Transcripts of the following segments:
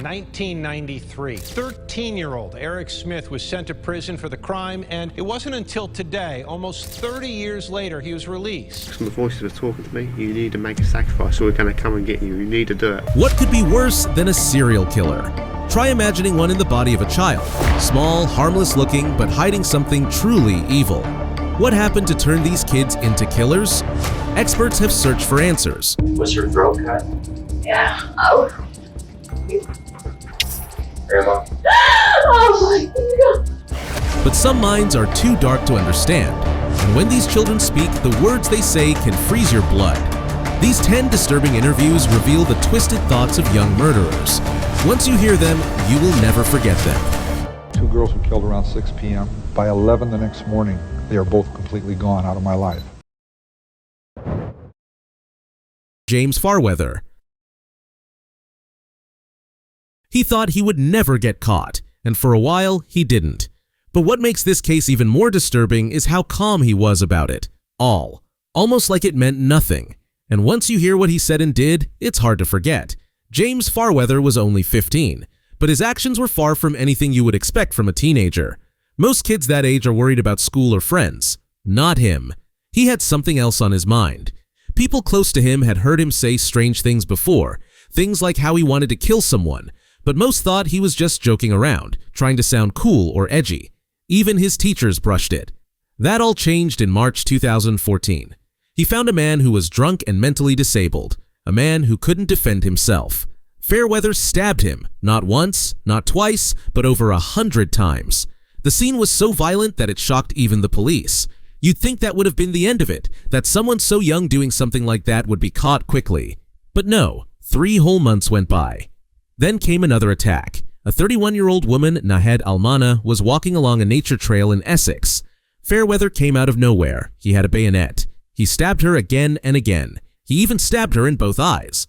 1993. 13-year-old Eric Smith was sent to prison for the crime, and it wasn't until today, almost 30 years later, he was released. Some of the voices were talking to me. You need to make a sacrifice or we're going to come and get you. You need to do it. What could be worse than a serial killer? Try imagining one in the body of a child. Small, harmless looking, but hiding something truly evil. What happened to turn these kids into killers? Experts have searched for answers. Was your throat cut? Yeah. Oh. Grandma? Oh my God. But some minds are too dark to understand. And when these children speak, the words they say can freeze your blood. These 10 disturbing interviews reveal the twisted thoughts of young murderers. Once you hear them, you will never forget them. 2 girls were killed around 6 p.m. By 11 the next morning, they are both completely gone out of my life. James Farweather. He thought he would never get caught, and for a while, he didn't. But what makes this case even more disturbing is how calm he was about it. Almost like it meant nothing. And once you hear what he said and did, it's hard to forget. James Farweather was only 15, but his actions were far from anything you would expect from a teenager. Most kids that age are worried about school or friends. Not him. He had something else on his mind. People close to him had heard him say strange things before, things like how he wanted to kill someone, but most thought he was just joking around, trying to sound cool or edgy. Even his teachers brushed it. That all changed in March 2014. He found a man who was drunk and mentally disabled, a man who couldn't defend himself. Fairweather stabbed him, not once, not twice, but over 100 times. The scene was so violent that it shocked even the police. You'd think that would have been the end of it, that someone so young doing something like that would be caught quickly. But no, 3 whole months went by. Then came another attack. A 31-year-old woman, Nahed Almana, was walking along a nature trail in Essex. Fairweather came out of nowhere. He had a bayonet. He stabbed her again and again. He even stabbed her in both eyes.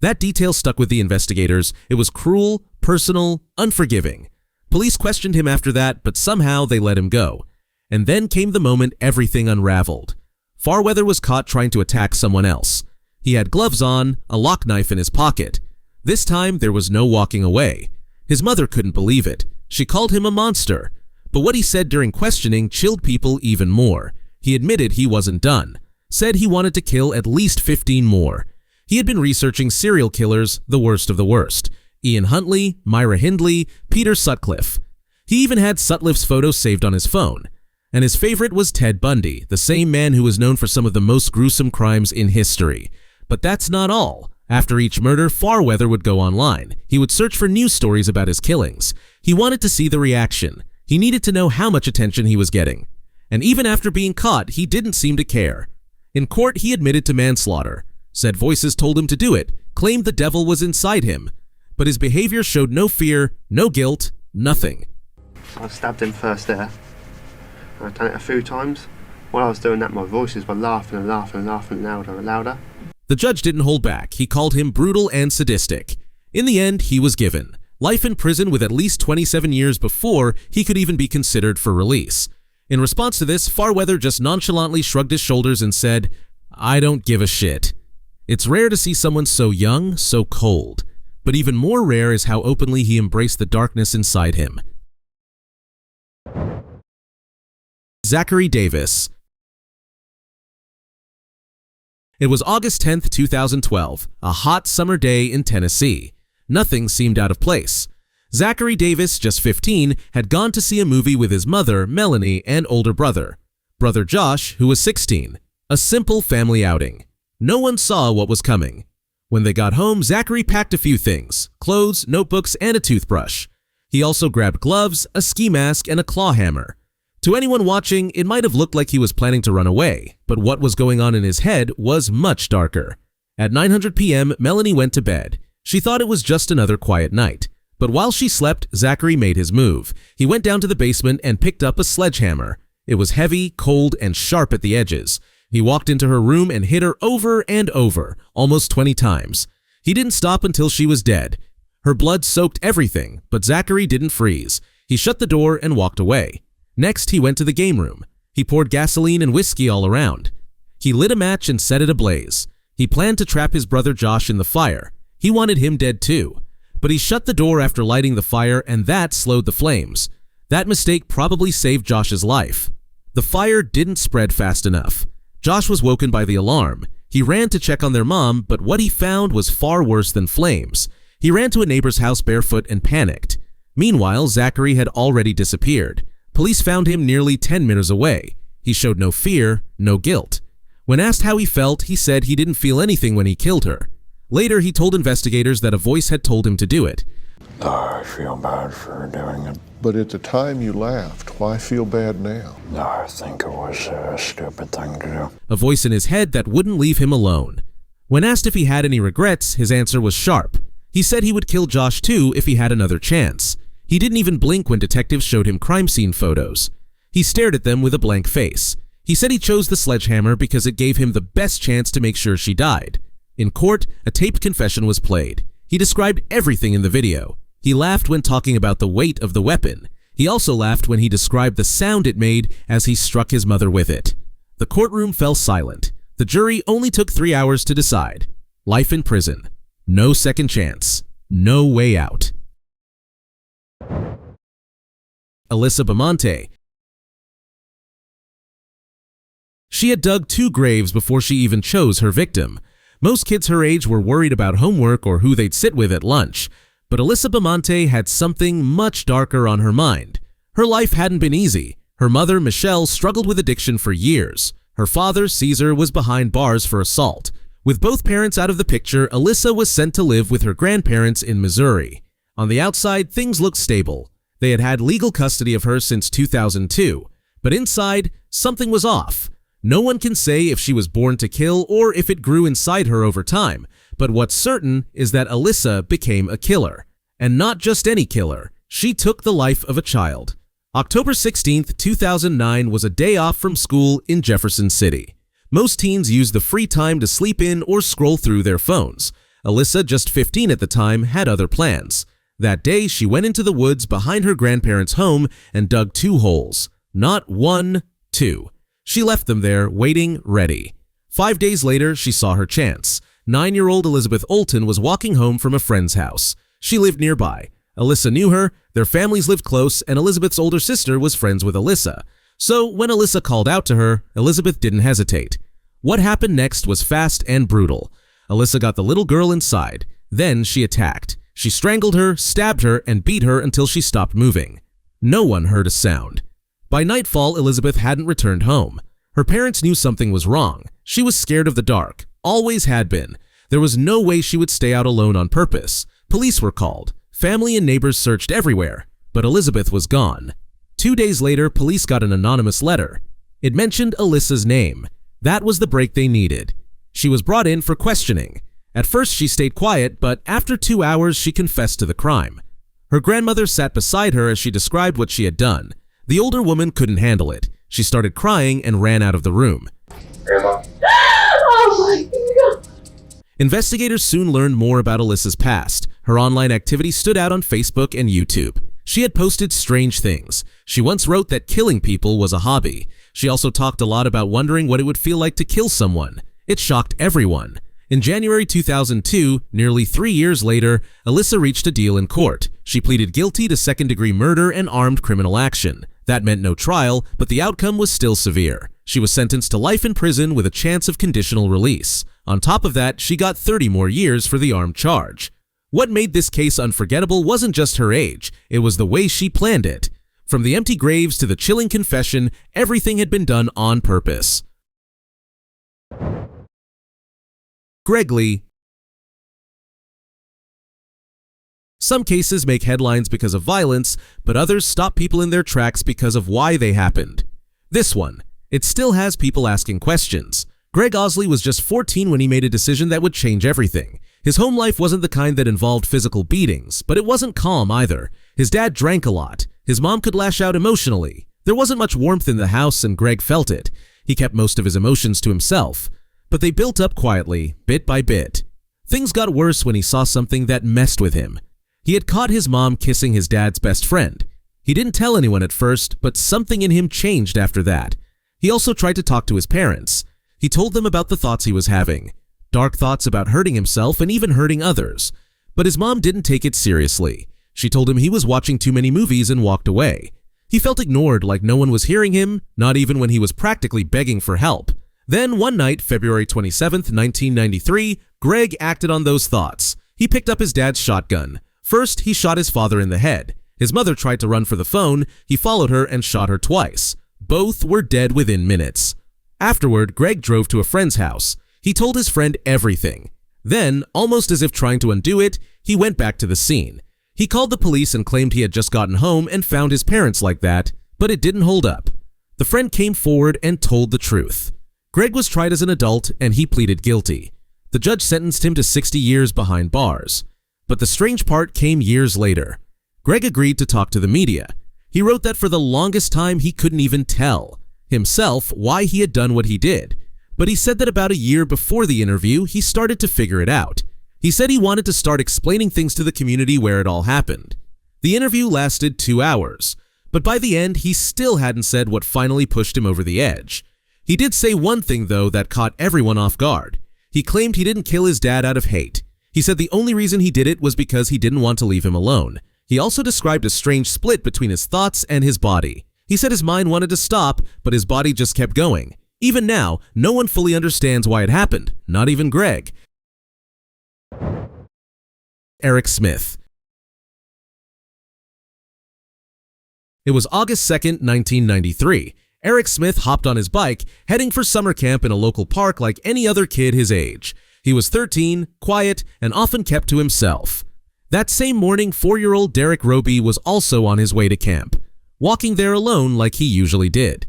That detail stuck with the investigators. It was cruel, personal, unforgiving. Police questioned him after that, but somehow they let him go. And then came the moment everything unraveled. Farweather was caught trying to attack someone else. He had gloves on, a lock knife in his pocket. This time, there was no walking away. His mother couldn't believe it. She called him a monster. But what he said during questioning chilled people even more. He admitted he wasn't done. Said he wanted to kill at least 15 more. He had been researching serial killers, the worst of the worst. Ian Huntley, Myra Hindley, Peter Sutcliffe. He even had Sutcliffe's photo saved on his phone. And his favorite was Ted Bundy, the same man who was known for some of the most gruesome crimes in history. But that's not all. After each murder, Farweather would go online. He would search for news stories about his killings. He wanted to see the reaction. He needed to know how much attention he was getting. And even after being caught, he didn't seem to care. In court, he admitted to manslaughter, said voices told him to do it, claimed the devil was inside him. But his behavior showed no fear, no guilt, nothing. I stabbed him first there. I've done it a few times. While I was doing that, my voices were laughing and laughing and laughing louder and louder. The judge didn't hold back. He called him brutal and sadistic. In the end, he was given life in prison with at least 27 years before he could even be considered for release. In response to this, Farweather just nonchalantly shrugged his shoulders and said, "I don't give a shit." It's rare to see someone so young, so cold. But even more rare is how openly he embraced the darkness inside him. Zachary Davis. It was August 10th, 2012, a hot summer day in Tennessee. Nothing seemed out of place. Zachary Davis, just 15, had gone to see a movie with his mother, Melanie, and older brother Josh, who was 16. A simple family outing. No one saw what was coming. When they got home, Zachary packed a few things: clothes, notebooks, and a toothbrush. He also grabbed gloves, a ski mask, and a claw hammer. To anyone watching, it might have looked like he was planning to run away, but what was going on in his head was much darker. At 9:00 p.m., Melanie went to bed. She thought it was just another quiet night. But while she slept, Zachary made his move. He went down to the basement and picked up a sledgehammer. It was heavy, cold, and sharp at the edges. He walked into her room and hit her over and over, almost 20 times. He didn't stop until she was dead. Her blood soaked everything, but Zachary didn't freeze. He shut the door and walked away. Next, he went to the game room. He poured gasoline and whiskey all around. He lit a match and set it ablaze. He planned to trap his brother Josh in the fire. He wanted him dead too. but he shut the door after lighting the fire, and that slowed the flames. That mistake probably saved Josh's life. The fire didn't spread fast enough. Josh was woken by the alarm. He ran to check on their mom, but what he found was far worse than flames. He ran to a neighbor's house barefoot and panicked. Meanwhile, Zachary had already disappeared. Police found him nearly 10 meters away. He showed no fear, no guilt. When asked how he felt, he said he didn't feel anything when he killed her. Later, he told investigators that a voice had told him to do it. I feel bad for doing it. But at the time you laughed. Why feel bad now? I think it was a stupid thing to do. A voice in his head that wouldn't leave him alone. When asked if he had any regrets, his answer was sharp. He said he would kill Josh too if he had another chance. He didn't even blink when detectives showed him crime scene photos. He stared at them with a blank face. He said he chose the sledgehammer because it gave him the best chance to make sure she died. In court, a taped confession was played. He described everything in the video. He laughed when talking about the weight of the weapon. He also laughed when he described the sound it made as he struck his mother with it. The courtroom fell silent. The jury only took 3 hours to decide. Life in prison. No second chance. No way out. Alyssa Bamonte. She had dug 2 graves before she even chose her victim. Most kids her age were worried about homework or who they'd sit with at lunch. But Alyssa Bamonte had something much darker on her mind. Her life hadn't been easy. Her mother, Michelle, struggled with addiction for years. Her father, Caesar, was behind bars for assault. With both parents out of the picture, Alyssa was sent to live with her grandparents in Missouri. On the outside, things looked stable. They had had legal custody of her since 2002. But inside, something was off. No one can say if she was born to kill or if it grew inside her over time. But what's certain is that Alyssa became a killer. And not just any killer. She took the life of a child. October 16, 2009 was a day off from school in Jefferson City. Most teens used the free time to sleep in or scroll through their phones. Alyssa, just 15 at the time, had other plans. That day, she went into the woods behind her grandparents' home and dug 2 holes. Not 1, 2. She left them there, waiting, ready. 5 days later, she saw her chance. 9-year-old Elizabeth Olton was walking home from a friend's house. She lived nearby. Alyssa knew her, their families lived close, and Elizabeth's older sister was friends with Alyssa. So when Alyssa called out to her, Elizabeth didn't hesitate. What happened next was fast and brutal. Alyssa got the little girl inside. Then she attacked. She strangled her, stabbed her, and beat her until she stopped moving. No one heard a sound. By nightfall, Elizabeth hadn't returned home. Her parents knew something was wrong. She was scared of the dark. Always had been. There was no way she would stay out alone on purpose. Police were called. Family and neighbors searched everywhere, but Elizabeth was gone. 2 days later, police got an anonymous letter. It mentioned Alyssa's name. That was the break they needed. She was brought in for questioning. At first, she stayed quiet, but after 2 hours, she confessed to the crime. Her grandmother sat beside her as she described what she had done. The older woman couldn't handle it. She started crying and ran out of the room. Grandma. Oh my God. Investigators soon learned more about Alyssa's past. Her online activity stood out on Facebook and YouTube. She had posted strange things. She once wrote that killing people was a hobby. She also talked a lot about wondering what it would feel like to kill someone. It shocked everyone. In January 2002, nearly 3 years later, Alyssa reached a deal in court. She pleaded guilty to second-degree murder and armed criminal action. That meant no trial, but the outcome was still severe. She was sentenced to life in prison with a chance of conditional release. On top of that, she got 30 more years for the armed charge. What made this case unforgettable wasn't just her age, it was the way she planned it. From the empty graves to the chilling confession, everything had been done on purpose. Greg Lee. Some cases make headlines because of violence, but others stop people in their tracks because of why they happened. This one, it still has people asking questions. Greg Osley was just 14 when he made a decision that would change everything. His home life wasn't the kind that involved physical beatings, but it wasn't calm either. His dad drank a lot. His mom could lash out emotionally. There wasn't much warmth in the house, and Greg felt it. He kept most of his emotions to himself. But they built up quietly, bit by bit. Things got worse when he saw something that messed with him. He had caught his mom kissing his dad's best friend. He didn't tell anyone at first, but something in him changed after that. He also tried to talk to his parents. He told them about the thoughts he was having. Dark thoughts about hurting himself and even hurting others. But his mom didn't take it seriously. She told him he was watching too many movies and walked away. He felt ignored, like no one was hearing him, not even when he was practically begging for help. Then one night, February 27, 1993, Greg acted on those thoughts. He picked up his dad's shotgun. First, he shot his father in the head. His mother tried to run for the phone. He followed her and shot her twice. Both were dead within minutes. Afterward, Greg drove to a friend's house. He told his friend everything. Then, almost as if trying to undo it, he went back to the scene. He called the police and claimed he had just gotten home and found his parents like that, but it didn't hold up. The friend came forward and told the truth. Greg was tried as an adult and he pleaded guilty. The judge sentenced him to 60 years behind bars. But the strange part came years later. Greg agreed to talk to the media. He wrote that for the longest time he couldn't even tell himself why he had done what he did. But he said that about a year before the interview, he started to figure it out. He said he wanted to start explaining things to the community where it all happened. The interview lasted 2 hours, but by the end, he still hadn't said what finally pushed him over the edge. He did say one thing, though, that caught everyone off guard. He claimed he didn't kill his dad out of hate. He said the only reason he did it was because he didn't want to leave him alone. He also described a strange split between his thoughts and his body. He said his mind wanted to stop, but his body just kept going. Even now, no one fully understands why it happened, not even Greg. Eric Smith. It was August 2nd, 1993. Eric Smith hopped on his bike, heading for summer camp in a local park like any other kid his age. He was 13, quiet, and often kept to himself. That same morning, 4-year-old Derek Roby was also on his way to camp, walking there alone like he usually did.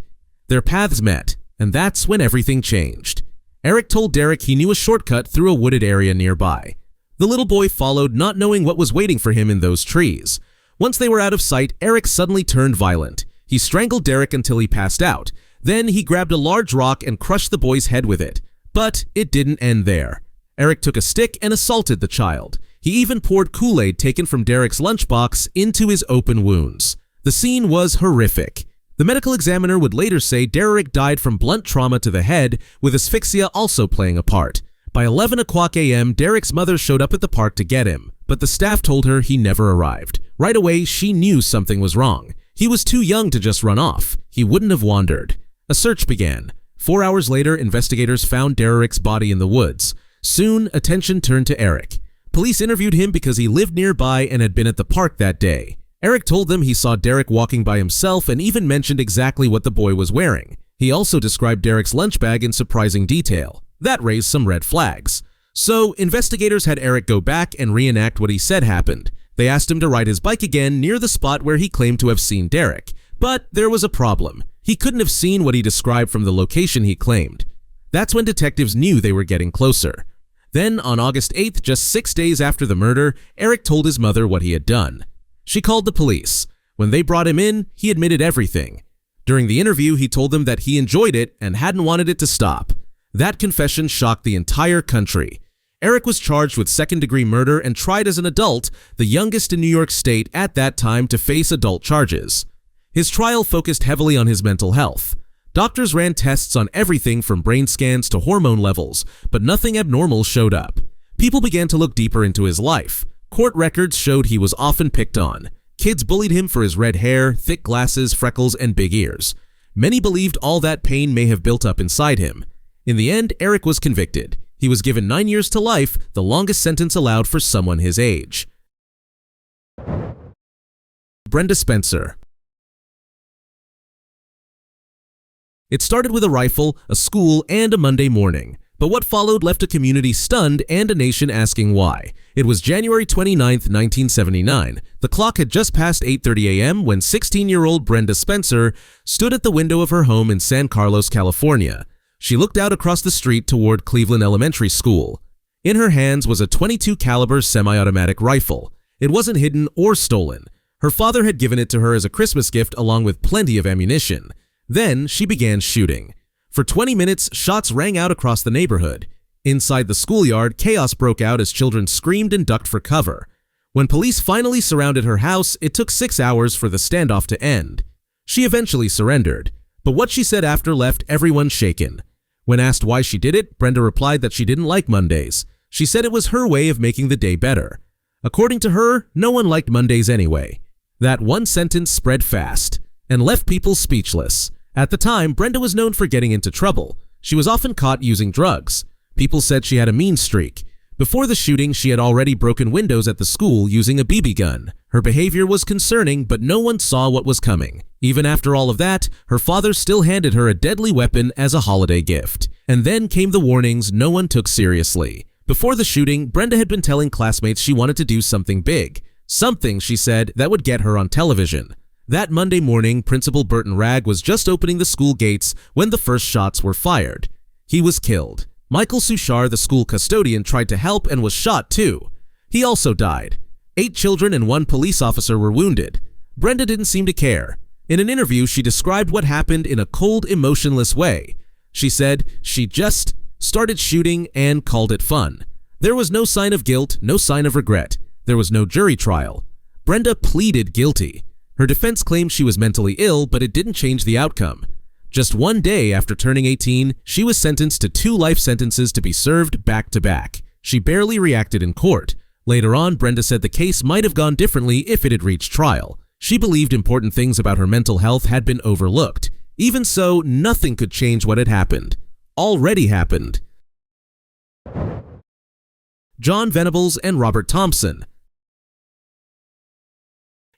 Their paths met, and that's when everything changed. Eric told Derek he knew a shortcut through a wooded area nearby. The little boy followed, not knowing what was waiting for him in those trees. Once they were out of sight, Eric suddenly turned violent. He strangled Derek until he passed out. Then he grabbed a large rock and crushed the boy's head with it. But it didn't end there. Eric took a stick and assaulted the child. He even poured Kool-Aid taken from Derek's lunchbox into his open wounds. The scene was horrific. The medical examiner would later say Derek died from blunt trauma to the head, with asphyxia also playing a part. By 11 o'clock a.m., Derek's mother showed up at the park to get him, but the staff told her he never arrived. Right away, she knew something was wrong. He was too young to just run off. He wouldn't have wandered. A search began. 4 hours later, investigators found Derek's body in the woods. Soon, attention turned to Eric. Police interviewed him because he lived nearby and had been at the park that day. Eric told them he saw Derek walking by himself and even mentioned exactly what the boy was wearing. He also described Derek's lunch bag in surprising detail. That raised some red flags. So, investigators had Eric go back and reenact what he said happened. They asked him to ride his bike again near the spot where he claimed to have seen Derek. But there was a problem. He couldn't have seen what he described from the location he claimed. That's when detectives knew they were getting closer. Then, on August 8th, just 6 days after the murder, Eric told his mother what he had done. She called the police. When they brought him in, he admitted everything. During the interview, he told them that he enjoyed it and hadn't wanted it to stop. That confession shocked the entire country. Eric was charged with second-degree murder and tried as an adult, the youngest in New York State at that time to face adult charges. His trial focused heavily on his mental health. Doctors ran tests on everything from brain scans to hormone levels, but nothing abnormal showed up. People began to look deeper into his life. Court records showed he was often picked on. Kids bullied him for his red hair, thick glasses, freckles, and big ears. Many believed all that pain may have built up inside him. In the end, Eric was convicted. He was given 9 years to life, the longest sentence allowed for someone his age. Brenda Spencer. It started with a rifle, a school, and a Monday morning. But what followed left a community stunned and a nation asking why. It was January 29th, 1979. The clock had just passed 8:30 a.m. when 16-year-old Brenda Spencer stood at the window of her home in San Carlos, California. She looked out across the street toward Cleveland Elementary School. In her hands was a .22 caliber semi-automatic rifle. It wasn't hidden or stolen. Her father had given it to her as a Christmas gift along with plenty of ammunition. Then she began shooting. For 20 minutes, shots rang out across the neighborhood. Inside the schoolyard, chaos broke out as children screamed and ducked for cover. When police finally surrounded her house, it took 6 hours for the standoff to end. She eventually surrendered, but what she said after left everyone shaken. When asked why she did it, Brenda replied that she didn't like Mondays. She said it was her way of making the day better. According to her, no one liked Mondays anyway. That one sentence spread fast and left people speechless. At the time, Brenda was known for getting into trouble. She was often caught using drugs. People said she had a mean streak. Before the shooting, she had already broken windows at the school using a BB gun. Her behavior was concerning, but no one saw what was coming. Even after all of that, her father still handed her a deadly weapon as a holiday gift. And then came the warnings no one took seriously. Before the shooting, Brenda had been telling classmates she wanted to do something big. Something, she said, that would get her on television. That Monday morning, Principal Burton Ragg was just opening the school gates when the first shots were fired. He was killed. Michael Suchar, the school custodian, tried to help and was shot too. He also died. 8 children and 1 police officer were wounded. Brenda didn't seem to care. In an interview, she described what happened in a cold, emotionless way. She said she just started shooting and called it fun. There was no sign of guilt, no sign of regret. There was no jury trial. Brenda pleaded guilty. Her defense claimed she was mentally ill, but it didn't change the outcome. Just one day after turning 18, she was sentenced to 2 life sentences to be served back to back. She barely reacted in court. Later on, Brenda said the case might have gone differently if it had reached trial. She believed important things about her mental health had been overlooked. Even so, nothing could change what had happened. Already happened. John Venables and Robert Thompson.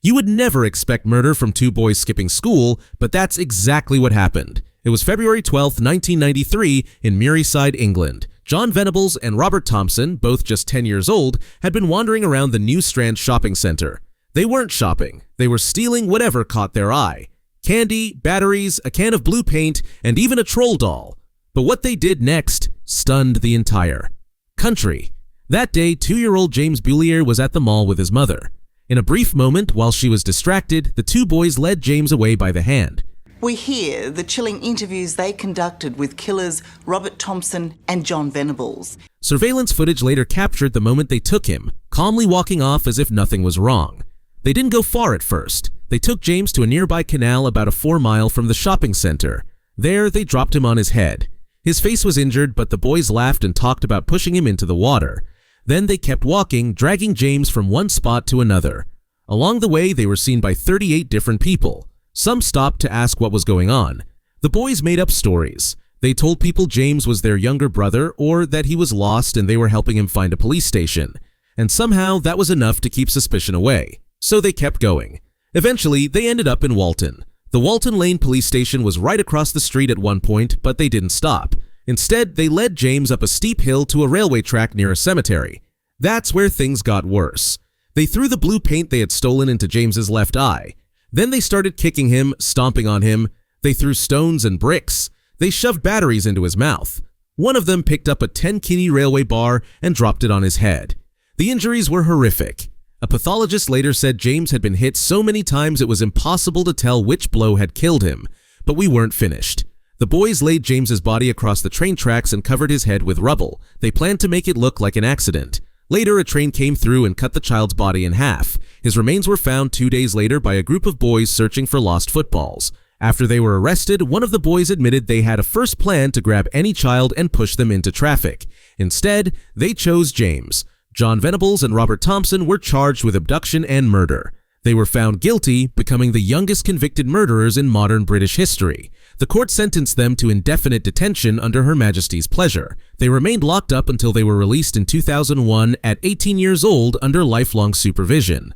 You would never expect murder from 2 boys skipping school, but that's exactly what happened. It was February 12, 1993 in Merseyside, England. John Venables and Robert Thompson, both just 10 years old, had been wandering around the New Strand shopping center. They weren't shopping. They were stealing whatever caught their eye. Candy, batteries, a can of blue paint, and even a troll doll. But what they did next stunned the entire country. That day, 2-year-old James Bullier was at the mall with his mother. In a brief moment, while she was distracted, the 2 boys led James away by the hand. We hear the chilling interviews they conducted with killers Robert Thompson and John Venables. Surveillance footage later captured the moment they took him, calmly walking off as if nothing was wrong. They didn't go far at first. They took James to a nearby canal about a 4-mile from the shopping center. There, they dropped him on his head. His face was injured, but the boys laughed and talked about pushing him into the water. Then they kept walking, dragging James from one spot to another. Along the way, they were seen by 38 different people. Some stopped to ask what was going on. The boys made up stories. They told people James was their younger brother or that he was lost and they were helping him find a police station. And somehow that was enough to keep suspicion away. So they kept going. Eventually, they ended up in Walton. The Walton Lane police station was right across the street at one point, but they didn't stop. Instead, they led James up a steep hill to a railway track near a cemetery. That's where things got worse. They threw the blue paint they had stolen into James's left eye. Then they started kicking him, stomping on him. They threw stones and bricks. They shoved batteries into his mouth. One of them picked up a 10-guinea railway bar and dropped it on his head. The injuries were horrific. A pathologist later said James had been hit so many times it was impossible to tell which blow had killed him. But we weren't finished. The boys laid James's body across the train tracks and covered his head with rubble. They planned to make it look like an accident. Later, a train came through and cut the child's body in half. His remains were found 2 days later by a group of boys searching for lost footballs. After they were arrested, one of the boys admitted they had a first plan to grab any child and push them into traffic. Instead, they chose James. John Venables and Robert Thompson were charged with abduction and murder. They were found guilty, becoming the youngest convicted murderers in modern British history. The court sentenced them to indefinite detention under Her Majesty's pleasure. They remained locked up until they were released in 2001 at 18 years old under lifelong supervision.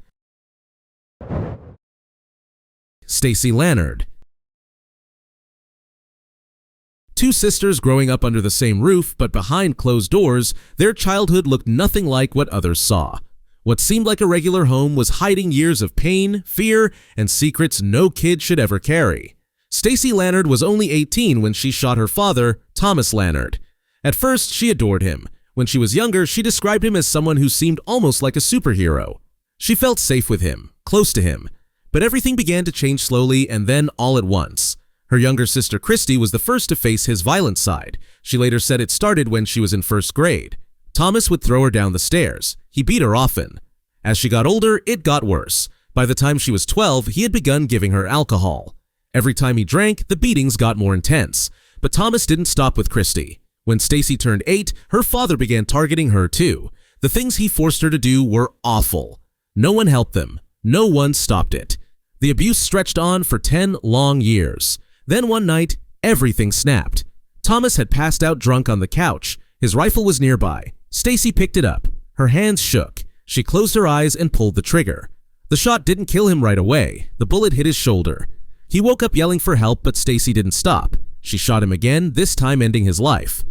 Stacey Lannard. 2 sisters growing up under the same roof, but behind closed doors, their childhood looked nothing like what others saw. What seemed like a regular home was hiding years of pain, fear, and secrets no kid should ever carry. Stacey Lannard was only 18 when she shot her father, Thomas Lannard. At first, she adored him. When she was younger, she described him as someone who seemed almost like a superhero. She felt safe with him, close to him. But everything began to change slowly and then all at once. Her younger sister Christy was the first to face his violent side. She later said it started when she was in 1st grade. Thomas would throw her down the stairs. He beat her often. As she got older, it got worse. By the time she was 12, he had begun giving her alcohol. Every time he drank, the beatings got more intense. But Thomas didn't stop with Christy. When Stacey turned 8, her father began targeting her too. The things he forced her to do were awful. No one helped them. No one stopped it. The abuse stretched on for 10 long years. Then one night, everything snapped. Thomas had passed out drunk on the couch. His rifle was nearby. Stacy picked it up. Her hands shook. She closed her eyes and pulled the trigger. The shot didn't kill him right away. The bullet hit his shoulder. He woke up yelling for help, but Stacy didn't stop. She shot him again, this time ending his life.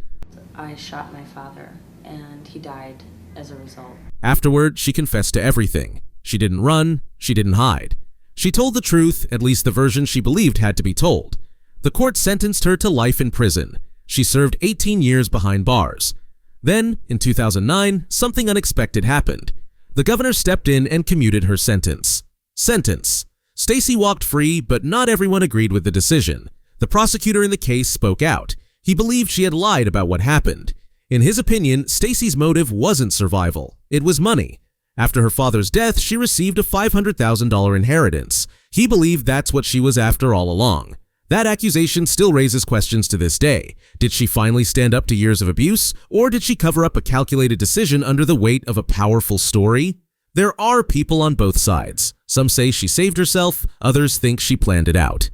I shot my father, and he died as a result. Afterward, she confessed to everything. She didn't run. She didn't hide. She told the truth, at least the version she believed had to be told. The court sentenced her to life in prison. She served 18 years behind bars. Then, in 2009, something unexpected happened. The governor stepped in and commuted her sentence. Stacy walked free, but not everyone agreed with the decision. The prosecutor in the case spoke out. He believed she had lied about what happened. In his opinion, Stacy's motive wasn't survival. It was money. After her father's death, she received a $500,000 inheritance. He believed that's what she was after all along. That accusation still raises questions to this day. Did she finally stand up to years of abuse, or did she cover up a calculated decision under the weight of a powerful story? There are people on both sides. Some say she saved herself, others think she planned it out.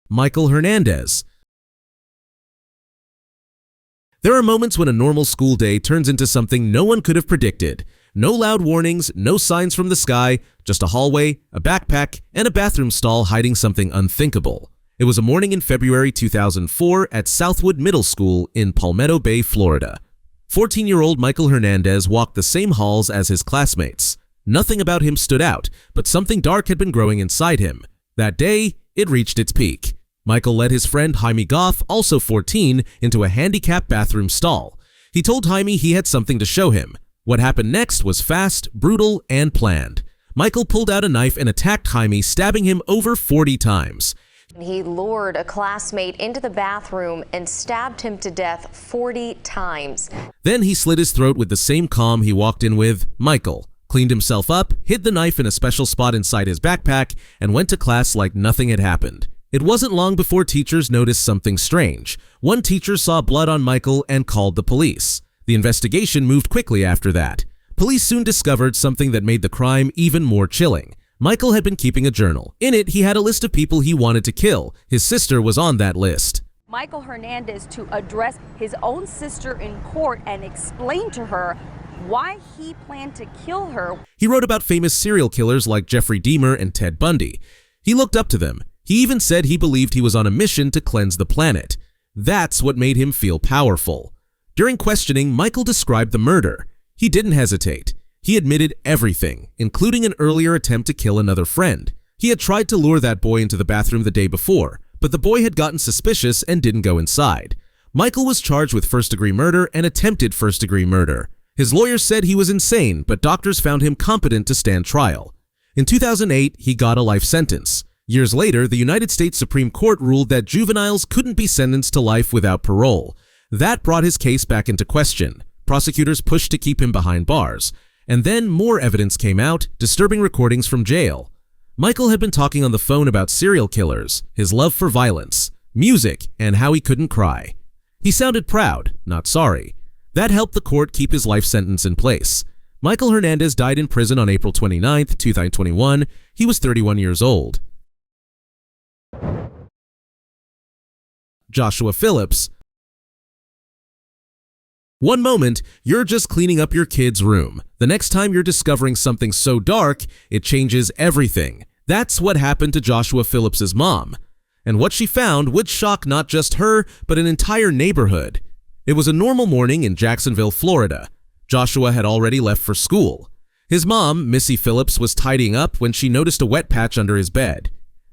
Michael Hernandez. There are moments when a normal school day turns into something no one could have predicted. No loud warnings, no signs from the sky, just a hallway, a backpack, and a bathroom stall hiding something unthinkable. It was a morning in February 2004 at Southwood Middle School in Palmetto Bay, Florida. 14-year-old Michael Hernandez walked the same halls as his classmates. Nothing about him stood out, but something dark had been growing inside him. That day, it reached its peak. Michael led his friend Jaime Goff, also 14, into a handicapped bathroom stall. He told Jaime he had something to show him. What happened next was fast, brutal, and planned. Michael pulled out a knife and attacked Jaime, stabbing him over 40 times. He lured a classmate into the bathroom and stabbed him to death 40 times. Then he slit his throat with the same calm he walked in with. Michael cleaned himself up, hid the knife in a special spot inside his backpack, and went to class like nothing had happened. It wasn't long before teachers noticed something strange. One teacher saw blood on Michael and called the police. The investigation moved quickly after that. Police soon discovered something that made the crime even more chilling. Michael had been keeping a journal. In it, he had a list of people he wanted to kill. His sister was on that list. Michael Hernandez to address his own sister in court and explain to her why he planned to kill her. He wrote about famous serial killers like Jeffrey Dahmer and Ted Bundy. He looked up to them. He even said he believed he was on a mission to cleanse the planet. That's what made him feel powerful. During questioning, Michael described the murder. He didn't hesitate. He admitted everything, including an earlier attempt to kill another friend. He had tried to lure that boy into the bathroom the day before, but the boy had gotten suspicious and didn't go inside. Michael was charged with first-degree murder and attempted first-degree murder. His lawyers said he was insane, but doctors found him competent to stand trial. In 2008, he got a life sentence. Years later, the United States Supreme Court ruled that juveniles couldn't be sentenced to life without parole. That brought his case back into question. Prosecutors pushed to keep him behind bars. And then more evidence came out, disturbing recordings from jail. Michael had been talking on the phone about serial killers, his love for violence, music, and how he couldn't cry. He sounded proud, not sorry. That helped the court keep his life sentence in place. Michael Hernandez died in prison on April 29, 2021. He was 31 years old. Joshua Phillips. One moment, you're just cleaning up your kid's room. The next time you're discovering something so dark, it changes everything. That's what happened to Joshua Phillips's mom. And what she found would shock not just her, but an entire neighborhood. It was a normal morning in Jacksonville, Florida. Joshua had already left for school. His mom, Missy Phillips, was tidying up when she noticed a wet patch under his bed.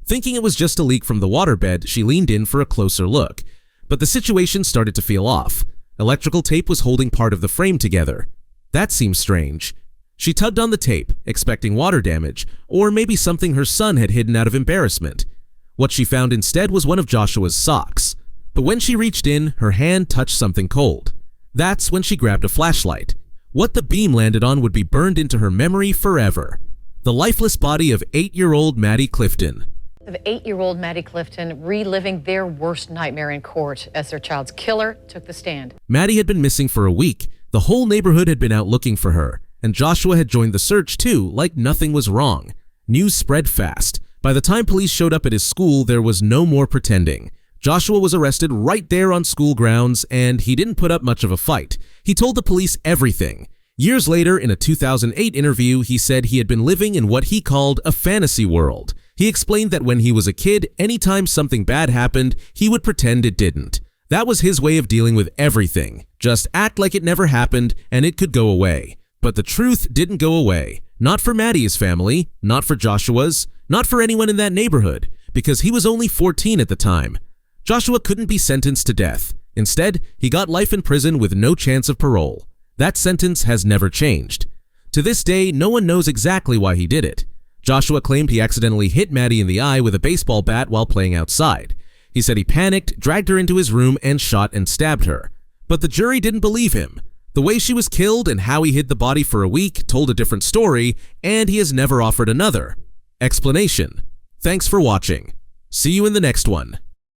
Thinking it was just a leak from the waterbed, she leaned in for a closer look. But the situation started to feel off. Electrical tape was holding part of the frame together. That seemed strange. She tugged on the tape, expecting water damage, or maybe something her son had hidden out of embarrassment. What she found instead was one of Joshua's socks. But when she reached in, her hand touched something cold. That's when she grabbed a flashlight. What the beam landed on would be burned into her memory forever. The lifeless body of 8-year-old Maddie Clifton. Of 8-year-old Maddie Clifton reliving their worst nightmare in court as their child's killer took the stand. Maddie had been missing for a week. The whole neighborhood had been out looking for her, and Joshua had joined the search too, like nothing was wrong. News spread fast. By the time police showed up at his school, there was no more pretending. Joshua was arrested right there on school grounds, and he didn't put up much of a fight. He told the police everything. Years later, in a 2008 interview, he said he had been living in what he called a fantasy world. He explained that when he was a kid, anytime something bad happened, he would pretend it didn't. That was his way of dealing with everything. Just act like it never happened and it could go away. But the truth didn't go away. Not for Maddie's family, not for Joshua's, not for anyone in that neighborhood, because he was only 14 at the time. Joshua couldn't be sentenced to death. Instead, he got life in prison with no chance of parole. That sentence has never changed. To this day, no one knows exactly why he did it. Joshua claimed he accidentally hit Maddie in the eye with a baseball bat while playing outside. He said he panicked, dragged her into his room, and shot and stabbed her. But the jury didn't believe him. The way she was killed and how he hid the body for a week told a different story, and he has never offered another explanation. Thanks for watching. See you in the next one.